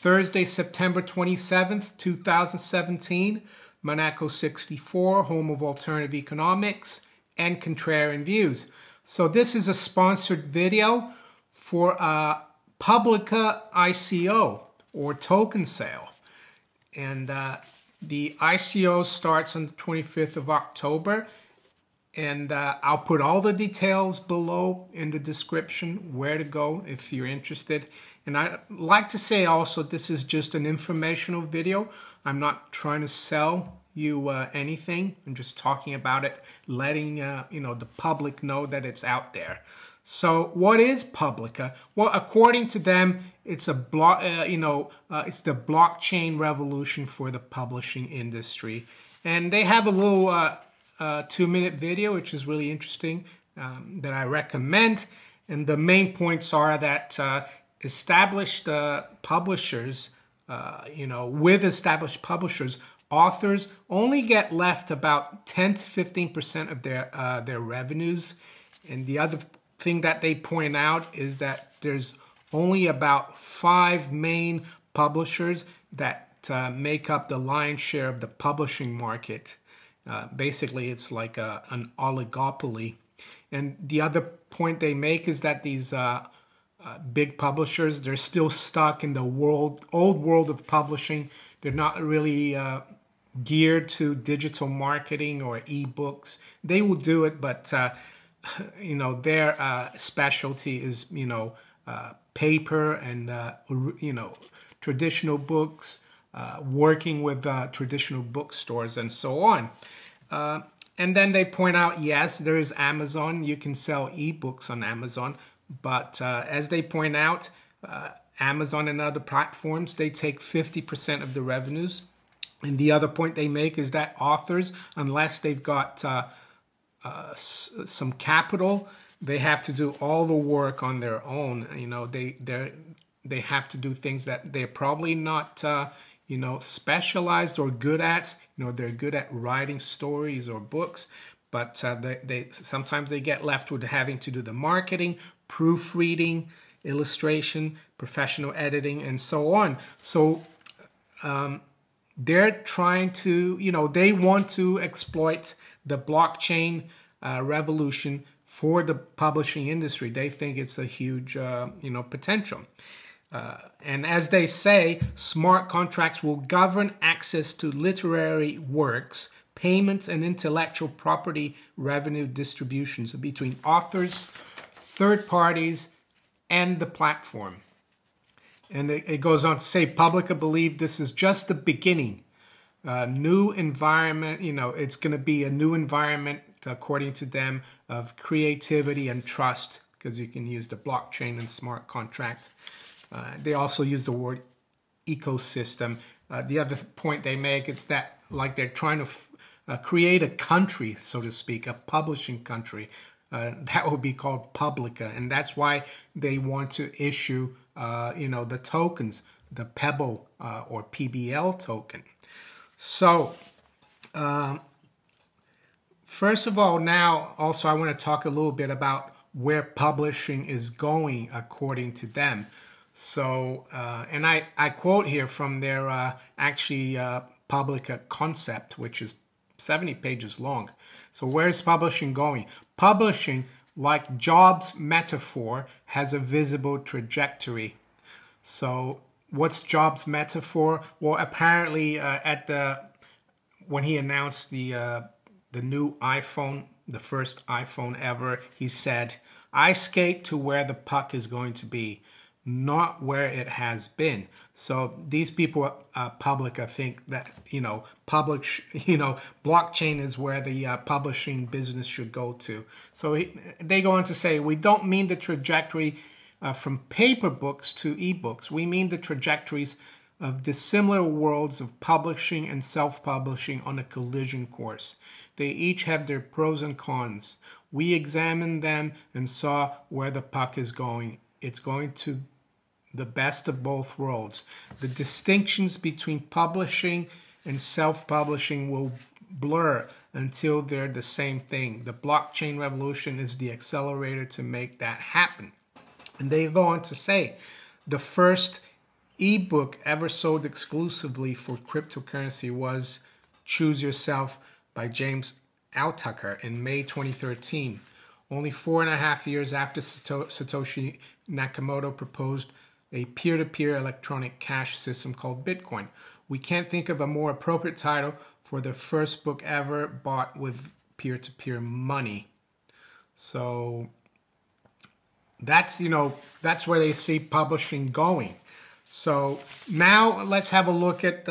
Thursday, September 27th, 2017, Monaco 64, home of alternative economics and contrarian views. So this is a sponsored video for Publica ICO, or token sale. And the ICO starts on the 25th of October. And I'll put all the details below in the description where to go if you're interested. And I'd like to say also, this is just an informational video. I'm not trying to sell you anything. I'm just talking about it, letting the public know that it's out there. So what is Publica? Well, according to them, it's a it's the blockchain revolution for the publishing industry. And they have a little 2-minute video, which is really interesting, that I recommend. And the main points are that established publishers, with established publishers, authors only get left about 10 to 15% of their revenues. And the other thing that they point out is that there's only about 5 main publishers that make up the lion's share of the publishing market. Basically, it's like an oligopoly. And the other point they make is that these big publishers, they're still stuck in the old world of publishing. They're not really geared to digital marketing or ebooks. They will do it, but their specialty is paper and traditional books, working with traditional bookstores and so on. And then they point out, yes, there is Amazon. You can sell ebooks on Amazon. But as they point out, Amazon and other platforms, they take 50% of the revenues. And the other point they make is that authors, unless they've got some capital, they have to do all the work on their own. They have to do things that they're probably not specialized or good at. They're good at writing stories or books, but sometimes they get left with having to do the marketing, proofreading, illustration, professional editing, and so on. So they're trying to, they want to exploit the blockchain revolution for the publishing industry. They think it's a huge, potential. And as they say, smart contracts will govern access to literary works, payments, and intellectual property revenue distributions between authors, third parties, and the platform. And it goes on to say, Publica believe this is just the beginning. New environment, it's going to be a new environment, according to them, of creativity and trust, because you can use the blockchain and smart contracts. They also use the word ecosystem. The other point they make is that they're trying to create a country, so to speak, a publishing country. That would be called Publica, and that's why they want to issue, the tokens, the Pebble or PBL token. So, first of all, now also I want to talk a little bit about where publishing is going according to them. So, and I quote here from their Publica concept, which is 70 pages long. So where's publishing going? Publishing, like Jobs' metaphor, has a visible trajectory. So what's Jobs' metaphor? Well, apparently when he announced the new iPhone, the first iPhone ever, he said, "I skate to where the puck is going to be, not where it has been." So these people at Publica think that, blockchain is where the publishing business should go to. So they go on to say, we don't mean the trajectory from paper books to ebooks. We mean the trajectories of dissimilar worlds of publishing and self-publishing on a collision course. They each have their pros and cons. We examined them and saw where the puck is going. It's going to the best of both worlds. The distinctions between publishing and self-publishing will blur until they're the same thing. The blockchain revolution is the accelerator to make that happen. And they go on to say, the first ebook ever sold exclusively for cryptocurrency was Choose Yourself by James Altucher in May 2013, only 4.5 years after Satoshi Nakamoto proposed a peer-to-peer electronic cash system called Bitcoin. We can't think of a more appropriate title for the first book ever bought with peer-to-peer money. So that's, that's where they see publishing going. So now let's have a look at,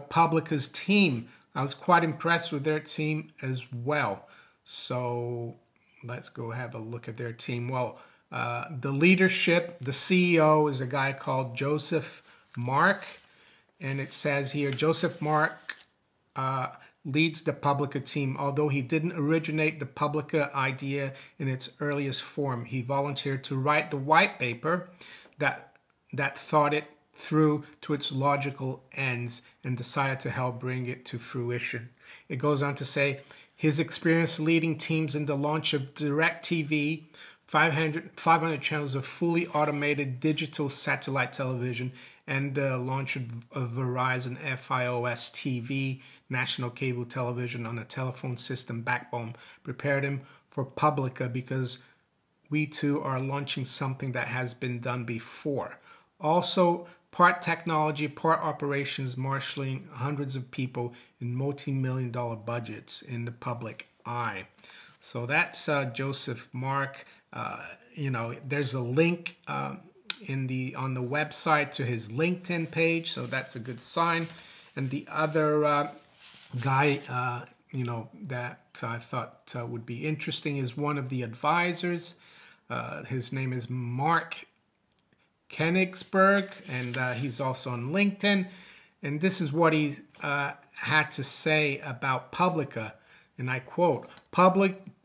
Publica's team. I was quite impressed with their team as well. So let's go have a look at their team. Well, the leadership, the CEO is a guy called Joseph Mark. And it says here, Joseph Mark leads the Publica team. Although he didn't originate the Publica idea in its earliest form, he volunteered to write the white paper that thought it through to its logical ends and decided to help bring it to fruition. It goes on to say, his experience leading teams in the launch of DirecTV, 500 channels of fully automated digital satellite television, and the launch of Verizon FiOS TV, national cable television on a telephone system backbone, prepared him for Publica because we too are launching something that has been done before. Also, part technology, part operations, marshaling hundreds of people in multi-million-dollar budgets in the public eye. So that's Joseph Mark. There's a link on the website to his LinkedIn page, so that's a good sign. And the other guy, that I thought would be interesting is one of the advisors. His name is Mark Kenigsberg, and he's also on LinkedIn. And this is what he had to say about Publica, and I quote,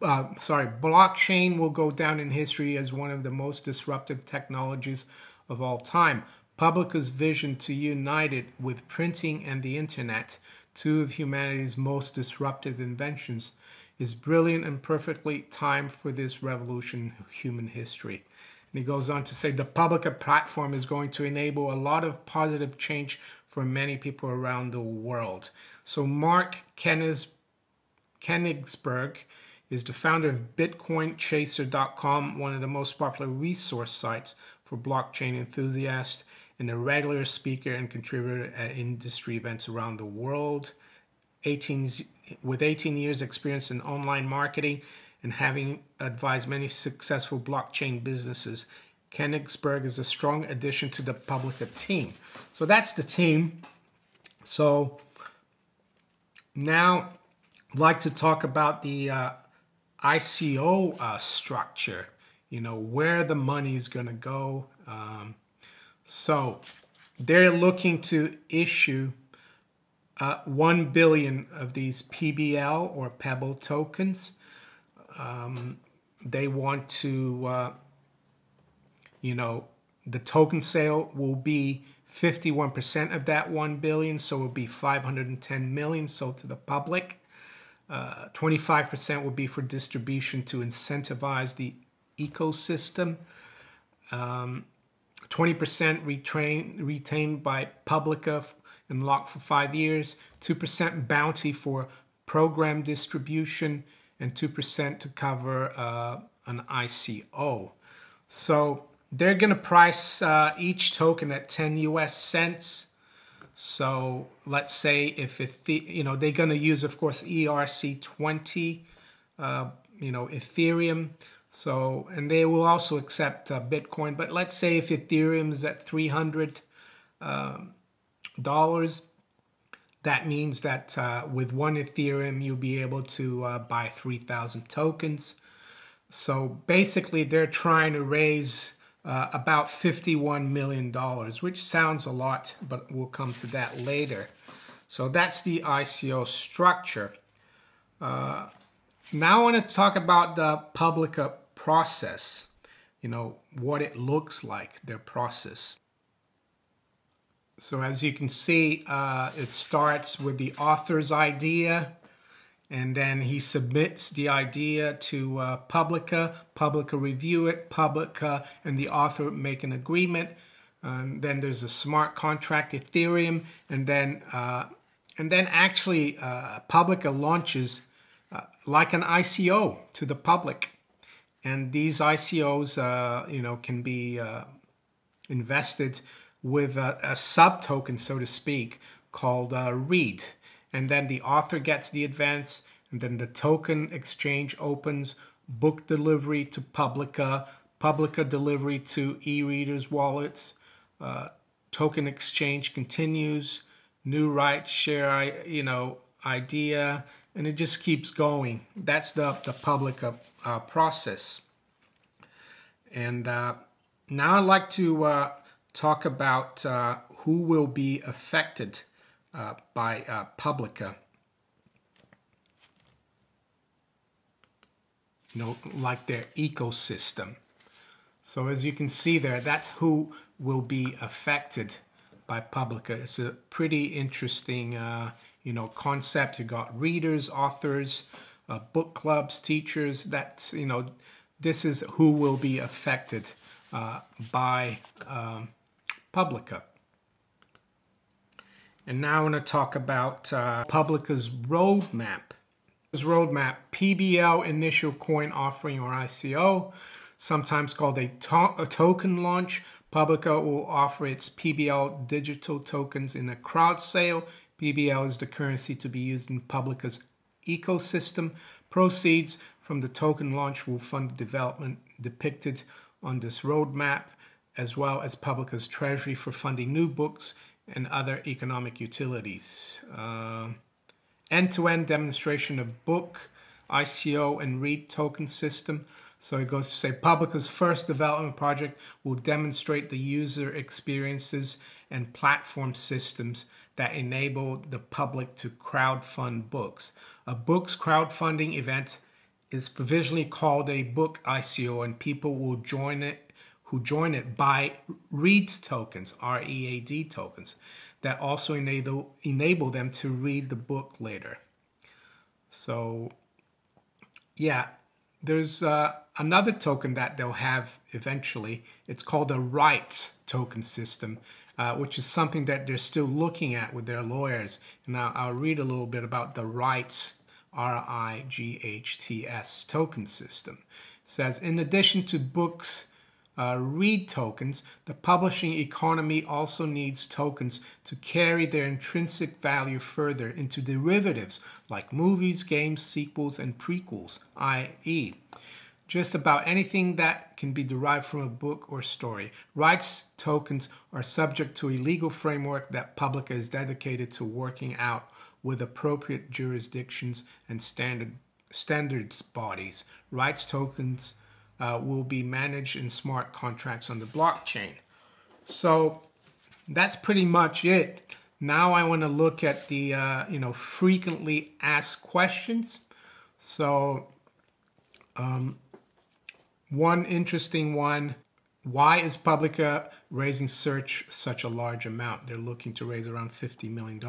blockchain will go down in history as one of the most disruptive technologies of all time. Publica's vision to unite it with printing and the internet, two of humanity's most disruptive inventions, is brilliant and perfectly timed for this revolution in human history. And he goes on to say the Publica platform is going to enable a lot of positive change for many people around the world. So Mark Kenigsberg is the founder of BitcoinChaser.com, one of the most popular resource sites for blockchain enthusiasts, and a regular speaker and contributor at industry events around the world. With 18 years experience in online marketing and having advised many successful blockchain businesses, Kenigsberg is a strong addition to the Publica team. So that's the team. So now I'd like to talk about the ICO structure, where the money is going to go. So they're looking to issue 1 billion of these PBL or Pebble tokens. They want to, the token sale will be 51% of that 1 billion, so it will be 510 million sold to the public. 25% will be for distribution to incentivize the ecosystem. 20% retained by Publica and locked for 5 years. 2% bounty for program distribution, and 2% to cover an ICO. So they're going to price each token at 10 US cents. So let's say if they're going to use, of course, ERC20, Ethereum. So, and they will also accept Bitcoin. But let's say if Ethereum is at $300, that means that with 1 Ethereum, you'll be able to buy 3,000 tokens. So basically, they're trying to raise about $51 million, which sounds a lot, but we'll come to that later. So that's the ICO structure. Now I want to talk about the Publica process, what it looks like, their process. So as you can see, it starts with the author's idea, and then he submits the idea to Publica. Publica review it. Publica and the author make an agreement. And then there's a smart contract, Ethereum, and then actually Publica launches like an ICO to the public. And these ICOs, can be invested with a sub-token, so to speak, called READ. And then the author gets the advance, and then the token exchange opens, book delivery to Publica, Publica delivery to e-readers wallets, token exchange continues, new rights share, idea, and it just keeps going. That's the Publica process. And now I'd like to talk about who will be affected by Publica. Like their ecosystem. So as you can see there, that's who will be affected by Publica. It's a pretty interesting, concept. You got readers, authors, book clubs, teachers. That's, this is who will be affected by Publica. And now I want to talk about Publica's roadmap. This roadmap, PBL initial coin offering or ICO, sometimes called a token launch. Publica will offer its PBL digital tokens in a crowd sale. PBL is the currency to be used in Publica's ecosystem. Proceeds from the token launch will fund the development depicted on this roadmap, as well as Publica's treasury for funding new books and other economic utilities. End-to-end demonstration of book, ICO, and READ token system. So it goes to say Publica's first development project will demonstrate the user experiences and platform systems that enable the public to crowdfund books. A book's crowdfunding event is provisionally called a book ICO, and people will join it buy READ tokens, R-E-A-D tokens, that also enable them to read the book later. So, yeah, there's another token that they'll have eventually. It's called a rights token system, which is something that they're still looking at with their lawyers. And I'll read a little bit about the rights, R-I-G-H-T-S token system. It says, in addition to books, READ tokens, the publishing economy also needs tokens to carry their intrinsic value further into derivatives like movies, games, sequels, and prequels, i.e., just about anything that can be derived from a book or story. Rights tokens are subject to a legal framework that Publica is dedicated to working out with appropriate jurisdictions and standards bodies. Rights tokens will be managed in smart contracts on the blockchain. So that's pretty much it. Now I want to look at the frequently asked questions. So one interesting one: why is Publica raising such a large amount? They're looking to raise around $50 million.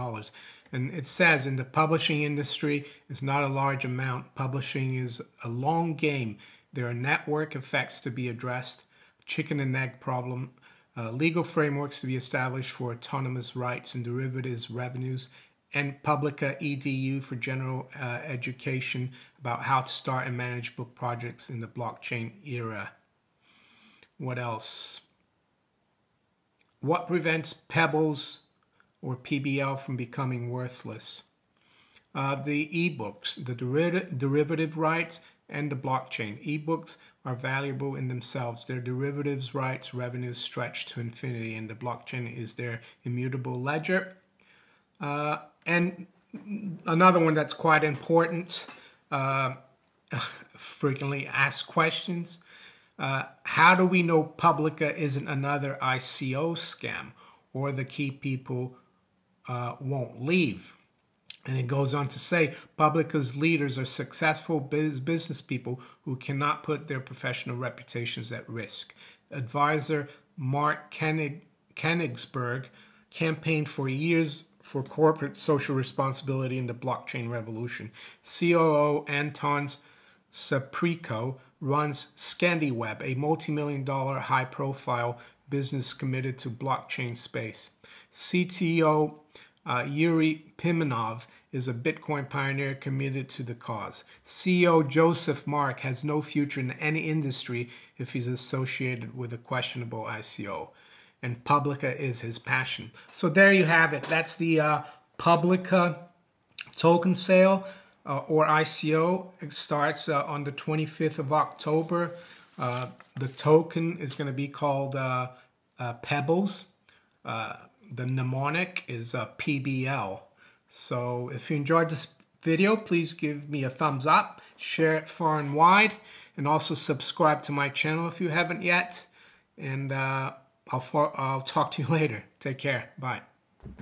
And it says in the publishing industry, it's not a large amount. Publishing is a long game. There are network effects to be addressed, chicken and egg problem, legal frameworks to be established for autonomous rights and derivatives revenues, and Publica EDU for general education about how to start and manage book projects in the blockchain era. What else? What prevents Pebbles or PBL from becoming worthless? The ebooks, the derivative rights, and the blockchain. Ebooks are valuable in themselves. Their derivatives rights revenues stretch to infinity, and the blockchain is their immutable ledger. And another one that's quite important, frequently asked questions. How do we know Publica isn't another ICO scam, or the key people won't leave? And it goes on to say, Publica's leaders are successful business people who cannot put their professional reputations at risk. Advisor Mark Koenigsberg campaigned for years for corporate social responsibility in the blockchain revolution. COO Anton Saprico runs ScandiWeb, a multi-million-dollar high-profile business committed to blockchain space. CTO Yuri Pimenov is a Bitcoin pioneer committed to the cause. CEO Joseph Mark has no future in any industry if he's associated with a questionable ICO. And Publica is his passion. So there you have it. That's the Publica token sale or ICO. It starts on the 25th of October. The token is going to be called Pebbles. The mnemonic is PBL. So if you enjoyed this video, please give me a thumbs up, share it far and wide, and also subscribe to my channel if you haven't yet. And I'll talk to you later. Take care. Bye.